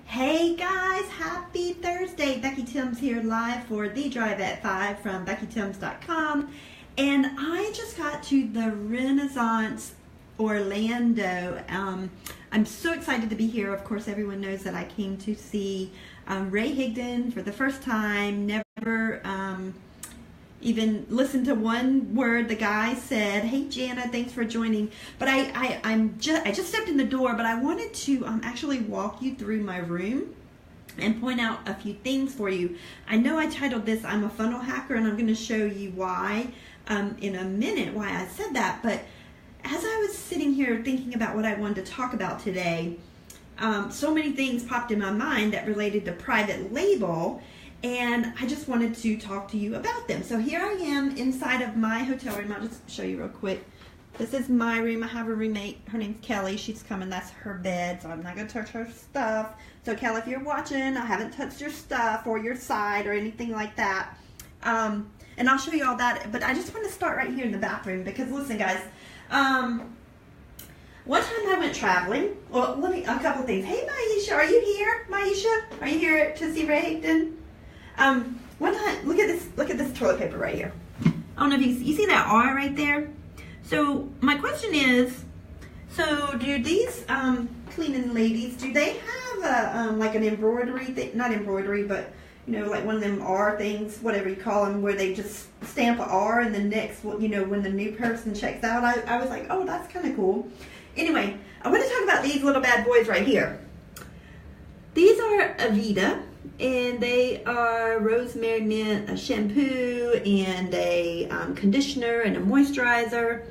Hey guys, happy Thursday. Becky Thames here live for The Drive at 5 from BeckyThames.com. And I just got to the Renaissance Orlando. I'm so excited to be here. Of course, everyone knows that I came to see Ray Higdon for the first time. Never even listened to one word the guy said. Hey Jana, thanks for joining. But I just stepped in the door, but I wanted to actually walk you through my room and point out a few things for you. I know I titled this I'm a Funnel Hacker, and I'm going to show you why in a minute why I said that. But as I was sitting here thinking about what I wanted to talk about today, so many things popped in my mind that related to private label, and I just wanted to talk to you about them. So here I am inside of my hotel room. I'll just show you real quick. This is my room. I have a roommate. Her name's Kelly. She's coming. That's her bed, so I'm not going to touch her stuff. So Kelly, if you're watching, I haven't touched your stuff or your side or anything like that. And I'll show you all that. But I just want to start right here in the bathroom because, listen, guys, one time I went traveling. Well, a couple things. Hey, Maisha, are you here? Maisha, are you here to see Ray Higdon? One time, look at this toilet paper right here. I don't know if you see that R right there. So my question is, so do these cleaning ladies, do they have a like an embroidery thing? Not embroidery, but you know, like one of them R things, whatever you call them, where they just stamp a R and the next, you know, when the new person checks out. I was like, oh, that's kind of cool. Anyway, I want to talk about these little bad boys right here. These are Aveda, and they are rosemary mint, a shampoo, and a conditioner, and a moisturizer.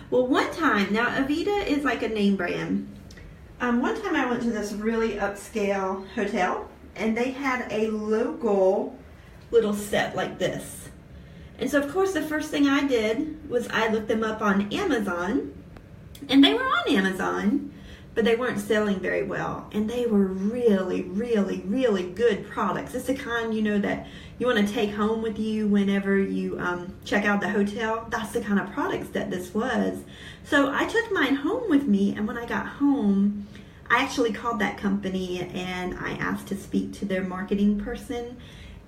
Well, one time, now Aveda is like a name brand. One time I went to this really upscale hotel, and they had a local little set like this. And so, of course, the first thing I did was I looked them up on Amazon, and they were on Amazon, but they weren't selling very well, and they were really, really, really good products. It's the kind, you know, that you want to take home with you whenever you check out the hotel. That's the kind of products that this was. So I took mine home with me, and when I got home, I actually called that company, and I asked to speak to their marketing person,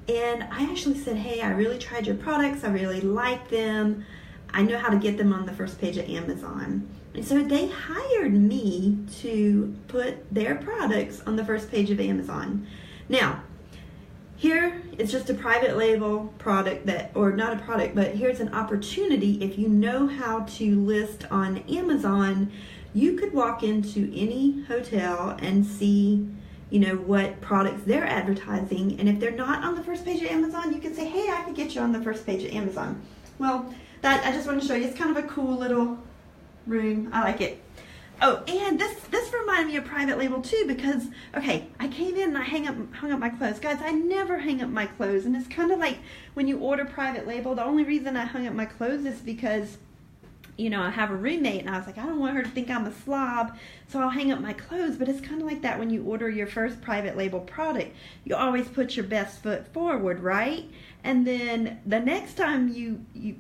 and I actually said, hey, I really tried your products. I really like them. I know how to get them on the first page of Amazon. And so they hired me to put their products on the first page of Amazon. Now, here is just a private label product that, or not a product, but here's an opportunity. If you know how to list on Amazon, you could walk into any hotel and see, you know, what products they're advertising. And if they're not on the first page of Amazon, you can say, hey, I could get you on the first page of Amazon. Well, that I just want to show you. It's kind of a cool little room. I like it. Oh, and this reminded me of private label too, because okay, I came in and I hung up my clothes. Guys, I never hang up my clothes, and it's kind of like when you order private label. The only reason I hung up my clothes is because, you know, I have a roommate, and I was like, I don't want her to think I'm a slob, so I'll hang up my clothes. But it's kind of like that when you order your first private label product. You always put your best foot forward, right? And then the next time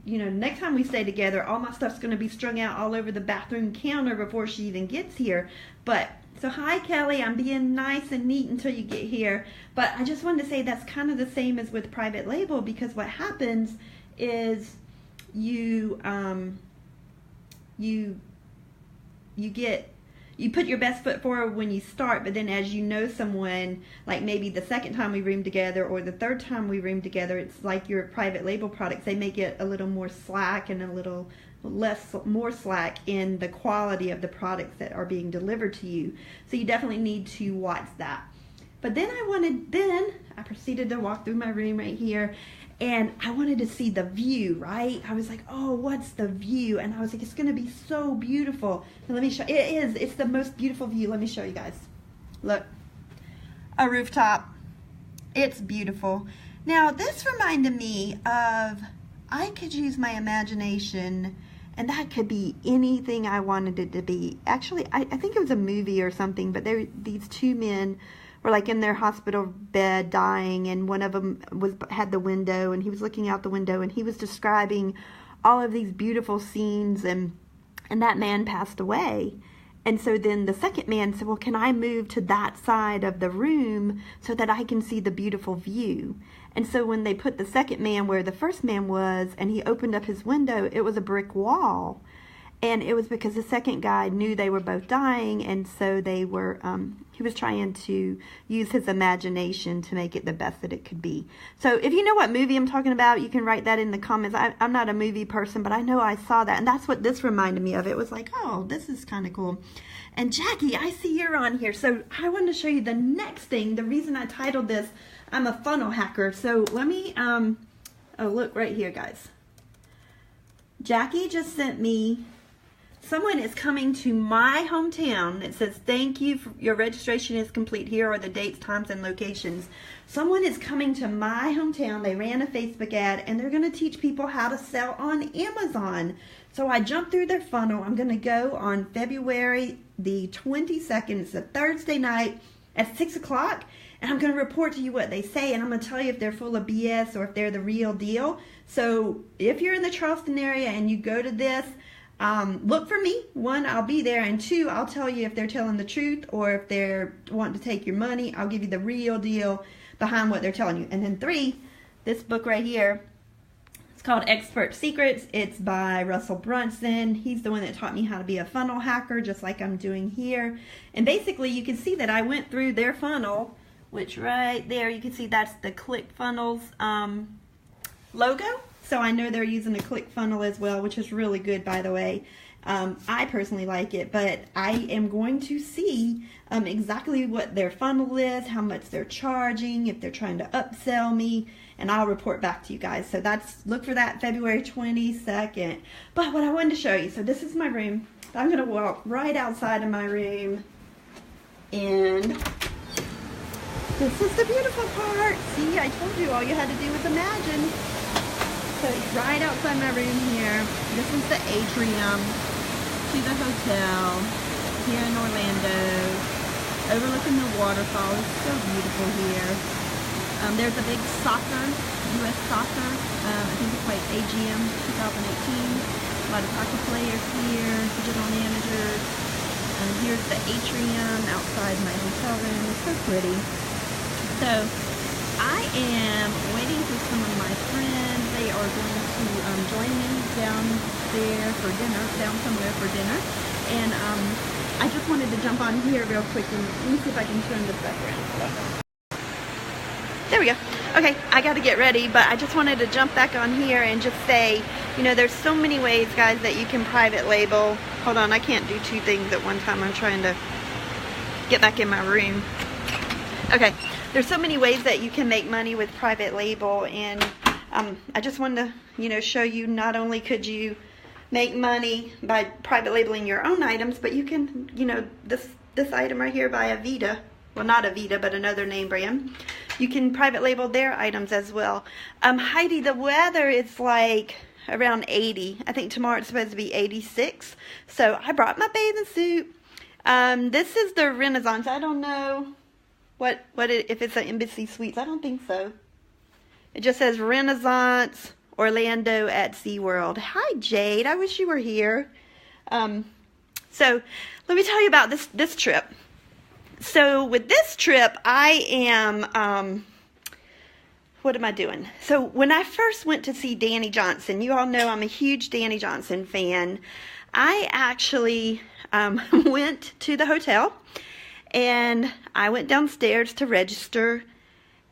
next time we stay together, all my stuff's going to be strung out all over the bathroom counter before she even gets here. But, so hi Kelly, I'm being nice and neat until you get here. But I just wanted to say that's kind of the same as with private label, because what happens is you put your best foot forward when you start, but then as you know someone, like maybe the second time we room together or the third time we room together, it's like your private label products, they may get a little more slack and a little more slack in the quality of the products that are being delivered to you. So you definitely need to watch that. But then I proceeded to walk through my room right here, and I wanted to see the view, right? I was like, oh, what's the view? And I was like, it's going to be so beautiful. And let me show, it's the most beautiful view. Let me show you guys. Look, a rooftop. It's beautiful. Now, this reminded me of, I could use my imagination, and that could be anything I wanted it to be. Actually, I think it was a movie or something, but these two men were like in their hospital bed dying, and one of them had the window, and he was looking out the window, and he was describing all of these beautiful scenes, and that man passed away. And so then the second man said, well, can I move to that side of the room so that I can see the beautiful view? And so when they put the second man where the first man was, and he opened up his window, it was a brick wall. And it was because the second guy knew they were both dying, and so they were, he was trying to use his imagination to make it the best that it could be. So if you know what movie I'm talking about, you can write that in the comments. I'm not a movie person, but I know I saw that, and that's what this reminded me of. It was like, oh, this is kind of cool. And Jackie, I see you're on here. So I wanted to show you the next thing. The reason I titled this, I'm a funnel hacker. So let me, oh, look right here, guys. Jackie just sent me, someone is coming to my hometown. It says, thank you, your registration is complete. Here are the dates, times, and locations. Someone is coming to my hometown. They ran a Facebook ad, and they're going to teach people how to sell on Amazon. So I jumped through their funnel. I'm going to go on February the 22nd. It's a Thursday night at 6 o'clock. And I'm going to report to you what they say, and I'm going to tell you if they're full of BS or if they're the real deal. So if you're in the Charleston area and you go to this, look for me. 1, I'll be there, and 2, I'll tell you if they're telling the truth or if they're wanting to take your money. I'll give you the real deal behind what they're telling you. And then 3, this book right here, it's called Expert Secrets. It's by Russell Brunson. He's the one that taught me how to be a funnel hacker, just like I'm doing here. And basically, you can see that I went through their funnel, which right there, you can see that's the ClickFunnels logo. So I know they're using a ClickFunnels as well, which is really good, by the way. I personally like it, but I am going to see exactly what their funnel is, how much they're charging, if they're trying to upsell me, and I'll report back to you guys. So look for that February 22nd. But what I wanted to show you, so this is my room. I'm going to walk right outside of my room, and this is the beautiful part. See, I told you all you had to do was imagine. So it's right outside my room here. This is the atrium to the hotel here in Orlando, overlooking the waterfall. It's so beautiful here. There's a big soccer, U.S. soccer. I think it's like AGM 2018. A lot of soccer players here, general managers. Here's the atrium outside my hotel room. It's so pretty. So I am waiting for some of my friends. They are going to join me down there for dinner, down somewhere for dinner. And I just wanted to jump on here real quick and let me see if I can turn this back around. There we go. Okay, I got to get ready, but I just wanted to jump back on here and just say, you know, there's so many ways, guys, that you can private label. Hold on, I can't do 2 things at one time. I'm trying to get back in my room. Okay. There's so many ways that you can make money with private label, and I just wanted to, you know, show you not only could you make money by private labeling your own items, but you can, you know, this item right here by Avita, well, not Avita, but another name brand. You can private label their items as well. Heidi, the weather is like around 80. I think tomorrow it's supposed to be 86. So I brought my bathing suit. This is the Renaissance. I don't know if it's an Embassy Suites. I don't think so. It just says Renaissance Orlando at SeaWorld. Hi, Jade. I wish you were here. So let me tell you about this trip. So with this trip, I am, what am I doing? So when I first went to see Danny Johnson, you all know I'm a huge Danny Johnson fan. I actually went to the hotel, and I went downstairs to register,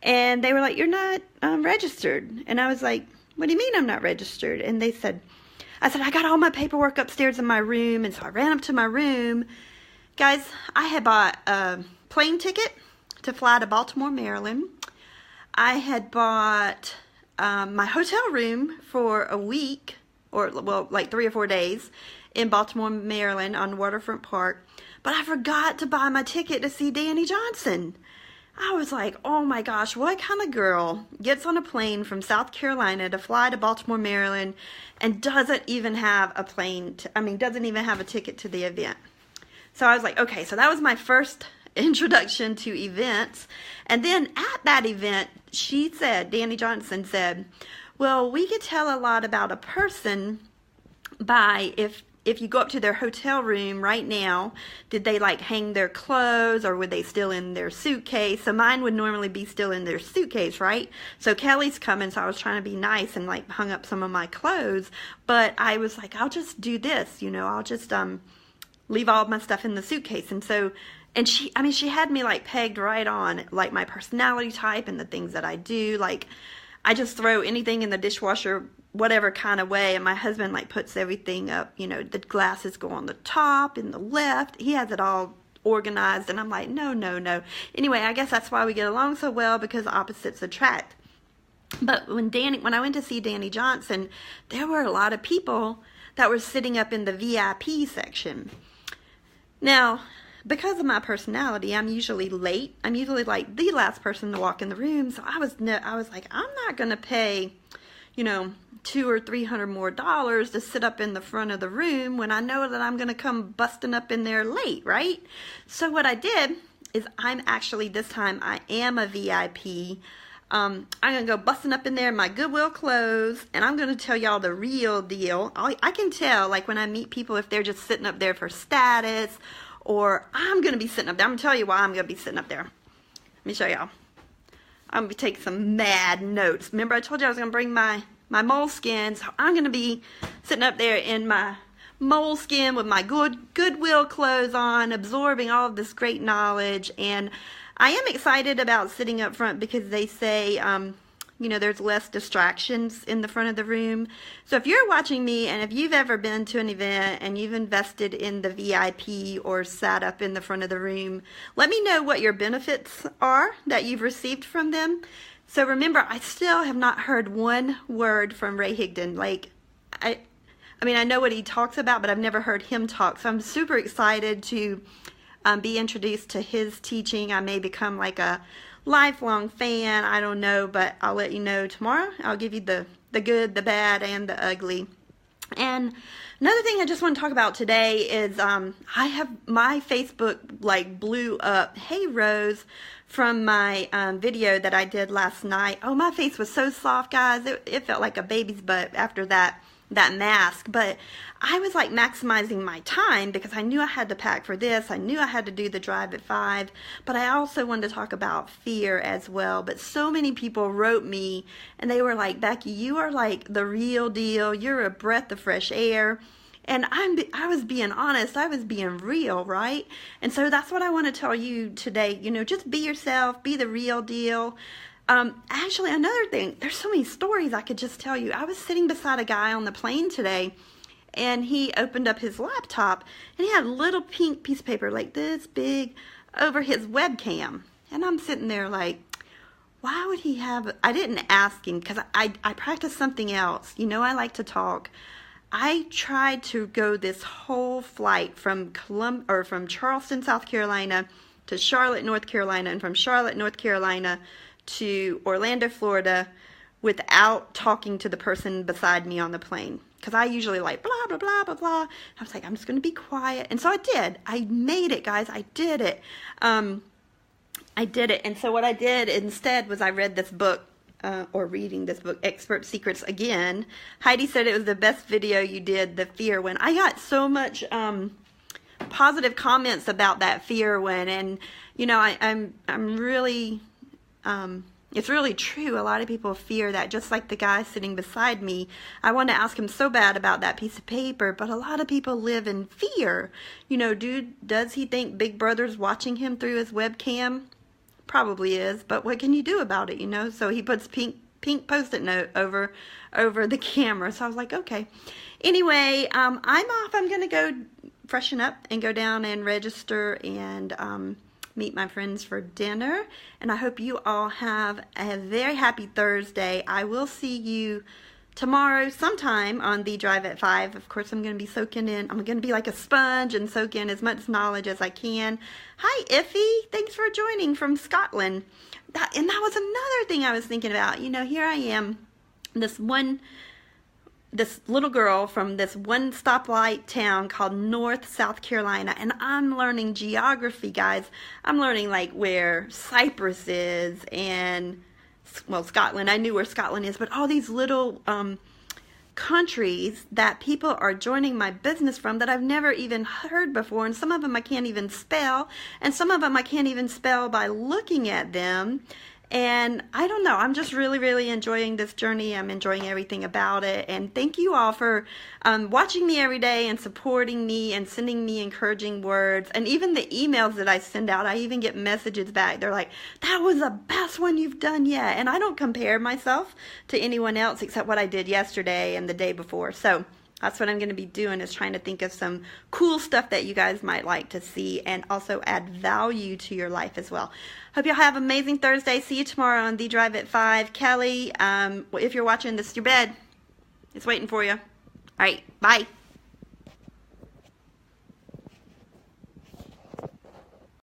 and they were like, you're not registered. And I was like, what do you mean I'm not registered? And I said, I got all my paperwork upstairs in my room. And so I ran up to my room. Guys, I had bought a plane ticket to fly to Baltimore, Maryland. I had bought my hotel room for a week, or well, like 3 or 4 days in Baltimore, Maryland on Waterfront Park. But I forgot to buy my ticket to see Danny Johnson. I was like, oh my gosh, what kind of girl gets on a plane from South Carolina to fly to Baltimore, Maryland, and doesn't even have a doesn't even have a ticket to the event? So I was like, okay, so that was my first introduction to events. And then at that event, Danny Johnson said, well, we could tell a lot about a person by if if you go up to their hotel room right now, did they like hang their clothes, or were they still in their suitcase? So mine would normally be still in their suitcase, right? So Kelly's coming, so I was trying to be nice and like hung up some of my clothes, but I was like, I'll just do this, you know, I'll just leave all my stuff in the suitcase. And so, and she had me like pegged right on like my personality type and the things that I do. Like, I just throw anything in the dishwasher whatever kind of way, and my husband like puts everything up, you know, the glasses go on the top and the left. He has it all organized, and I'm like, no. Anyway, I guess that's why we get along so well, because opposites attract. But when I went to see Danny Johnson, there were a lot of people that were sitting up in the VIP section. Now, because of my personality, I'm usually late. I'm usually like the last person to walk in the room. So I was like, I'm not going to pay, you know, $200 or $300 more to sit up in the front of the room when I know that I'm going to come busting up in there late, right? So what I did is this time I am a VIP. I'm going to go busting up in there in my Goodwill clothes, and I'm going to tell y'all the real deal. I can tell, like, when I meet people, if they're just sitting up there for status, or I'm going to be sitting up there. I'm going to tell you why I'm going to be sitting up there. Let me show y'all. I'm going to take some mad notes. Remember I told you I was going to bring my moleskin, so I'm going to be sitting up there in my moleskin with my Goodwill clothes on, absorbing all of this great knowledge. And I am excited about sitting up front because they say, you know, there's less distractions in the front of the room. So if you're watching me, and if you've ever been to an event and you've invested in the VIP or sat up in the front of the room, let me know what your benefits are that you've received from them. So remember, I still have not heard one word from Ray Higdon. Like, I mean, I know what he talks about, but I've never heard him talk. So I'm super excited to be introduced to his teaching. I may become like a lifelong fan. I don't know, but I'll let you know tomorrow. I'll give you the good, the bad, and the ugly. And another thing I just want to talk about today is I have my Facebook like blew up. Hey, Rose, from my video that I did last night. Oh, my face was so soft, guys. It felt like a baby's butt after that mask. But I was like maximizing my time because I knew I had to pack for this. I knew I had to do the drive at 5, but I also wanted to talk about fear as well. But so many people wrote me and they were like, Becky, you are like the real deal. You're a breath of fresh air. And I was being honest. I was being real, right? And so that's what I want to tell you today. You know, just be yourself, be the real deal. Actually, another thing, there's so many stories I could just tell you. I was sitting beside a guy on the plane today, and he opened up his laptop, and he had a little pink piece of paper like this big over his webcam. And I'm sitting there like, why would he have, I didn't ask him because I practiced something else. You know, I like to talk. I tried to go this whole flight from Charleston, South Carolina to Charlotte, North Carolina, and from Charlotte, North Carolina to Orlando, Florida, without talking to the person beside me on the plane. Because I usually like blah, blah, blah, blah, blah. I was like, I'm just going to be quiet. And so I did. I made it, guys. I did it. I did it. And so what I did instead was I read this book, reading this book, Expert Secrets again. Heidi said it was the best video you did, the fear one. I got so much positive comments about that fear one. And, you know, I'm really... it's really true. A lot of people fear that, just like the guy sitting beside me. I want to ask him so bad about that piece of paper, but a lot of people live in fear. You know, does he think Big Brother's watching him through his webcam? Probably is, but what can you do about it, you know? So he puts pink Post-it note over the camera. So I was like, okay. Anyway, I'm off. I'm going to go freshen up and go down and register and meet my friends for dinner. And I hope you all have a very happy Thursday. I will see you tomorrow sometime on the Drive at 5. Of course, I'm going to be soaking in. I'm going to be like a sponge and soak in as much knowledge as I can. Hi, Iffy. Thanks for joining from Scotland. And that was another thing I was thinking about. You know, here I am, this little girl from this one stoplight town called North South Carolina, and I'm learning geography, guys. I'm learning like where Cyprus is and, well, Scotland. I knew where Scotland is, but all these little countries that people are joining my business from that I've never even heard before, and some of them I can't even spell, and some of them I can't even spell by looking at them. And I don't know, I'm just really, really enjoying this journey. I'm enjoying everything about it. And thank you all for watching me every day and supporting me and sending me encouraging words. And even the emails that I send out, I even get messages back. They're like, that was the best one you've done yet. And I don't compare myself to anyone else except what I did yesterday and the day before. So that's what I'm going to be doing, is trying to think of some cool stuff that you guys might like to see and also add value to your life as well. Hope y'all have an amazing Thursday. See you tomorrow on The Drive at 5. Kelly, if you're watching this, your bed is waiting for you. All right, bye.